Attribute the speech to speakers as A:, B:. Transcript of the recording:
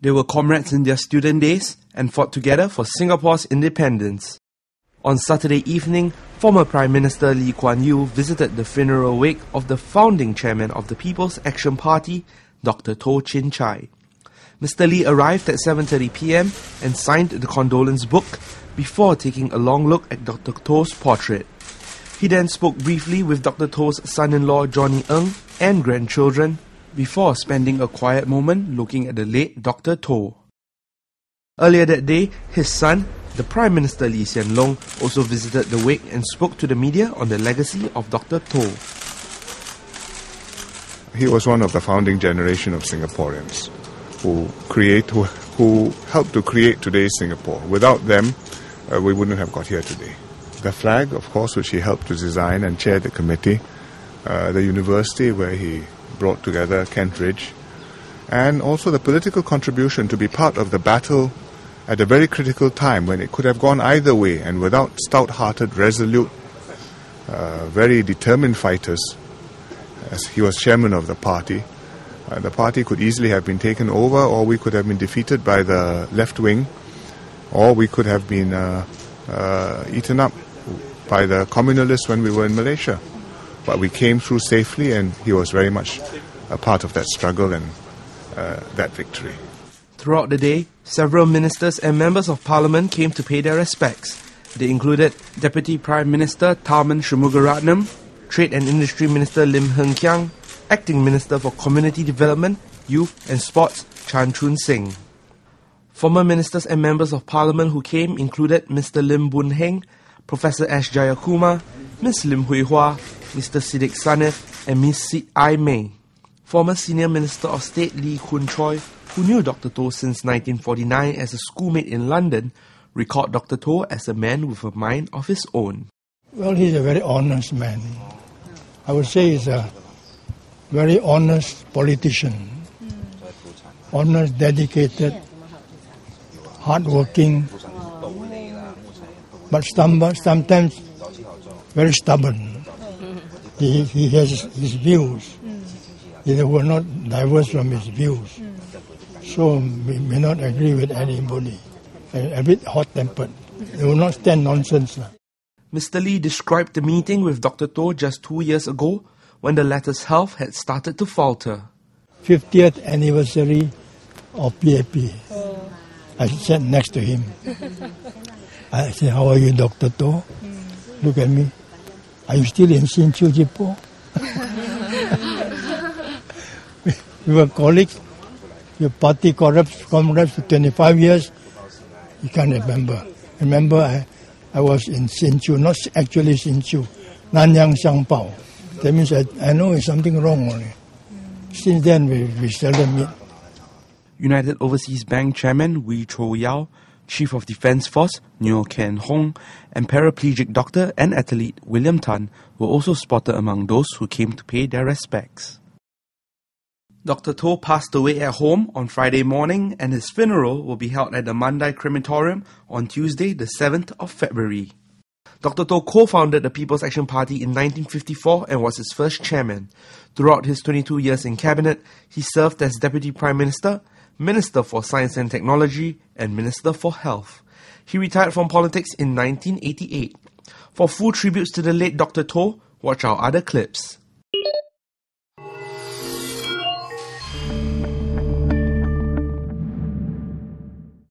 A: They were comrades in their student days and fought together for Singapore's independence. On Saturday evening, former Prime Minister Lee Kuan Yew visited the funeral wake of the founding chairman of the People's Action Party, Dr Toh Chin Chye. Mr. Lee arrived at 7:30 p.m. and signed the condolence book before taking a long look at Dr. Toh's portrait. He then spoke briefly with Dr. Toh's son-in-law Johnny Ng and grandchildren before spending a quiet moment looking at the late Dr. Toh. Earlier that day, his son, the Prime Minister Lee Hsien Loong, also visited the wake and spoke to the media on the legacy of Dr. Toh.
B: He was one of the founding generation of Singaporeans who helped to create today's Singapore. Without them, we wouldn't have got here today. The flag, of course, which he helped to design and chair the committee, the university where he brought together Kent Ridge, and also the political contribution to be part of the battle at a very critical time when it could have gone either way, and without stout-hearted, resolute, very determined fighters, as he was chairman of the party could easily have been taken over, or we could have been defeated by the left wing, or we could have been eaten up by the communalists when we were in Malaysia. But we came through safely, and he was very much a part of that struggle and that victory.
A: Throughout the day, several ministers and members of parliament came to pay their respects. They included Deputy Prime Minister Tharman Shanmugaratnam, Trade and Industry Minister Lim Hng Kiang, Acting Minister for Community Development, Youth and Sports Chan Chun Sing. Former ministers and members of parliament who came included Mr. Lim Boon Heng, Professor S. Jayakumar, Ms. Lim Hui Hua, Mr. Siddiq Sanif and Ms. Sit Ai Mei. Former Senior Minister of State Lee Khoon Choy, who knew Dr. Toh since 1949 as a schoolmate in London, recalled Dr. Toh as a man with a mind of his own.
C: Well, he's a very honest man. I would say he's a very honest politician. Honest, dedicated, hardworking, but sometimes very stubborn. He has his views. He will not diverge from his views. So we may not agree with anybody. A bit hot-tempered. They will not stand nonsense.
A: Mr. Lee described the meeting with Dr. Toh just 2 years ago when the latter's health had started to falter.
C: 50th anniversary of PAP. I sat next to him. I said, "How are you, Dr. Toh?" Look at me. "Are you still in Hsien Jipo?" We were colleagues. Your party comrades for 25 years. You can't remember. Remember, I was in Hsien, not actually Hsien, Nanyang Sangpao. That means I know something wrong only. Since then, we seldom meet.
A: United Overseas Bank Chairman Wee Cho Yao, Chief of Defence Force Neo Ken Hong, and paraplegic doctor and athlete William Tan were also spotted among those who came to pay their respects. Dr. Toh passed away at home on Friday morning, and his funeral will be held at the Mandai Crematorium on Tuesday, the 7th of February. Dr. Toh co-founded the People's Action Party in 1954 and was its first chairman. Throughout his 22 years in cabinet, he served as Deputy Prime Minister, Minister for Science and Technology, and Minister for Health. He retired from politics in 1988. For full tributes to the late Dr. Toh, watch our other clips.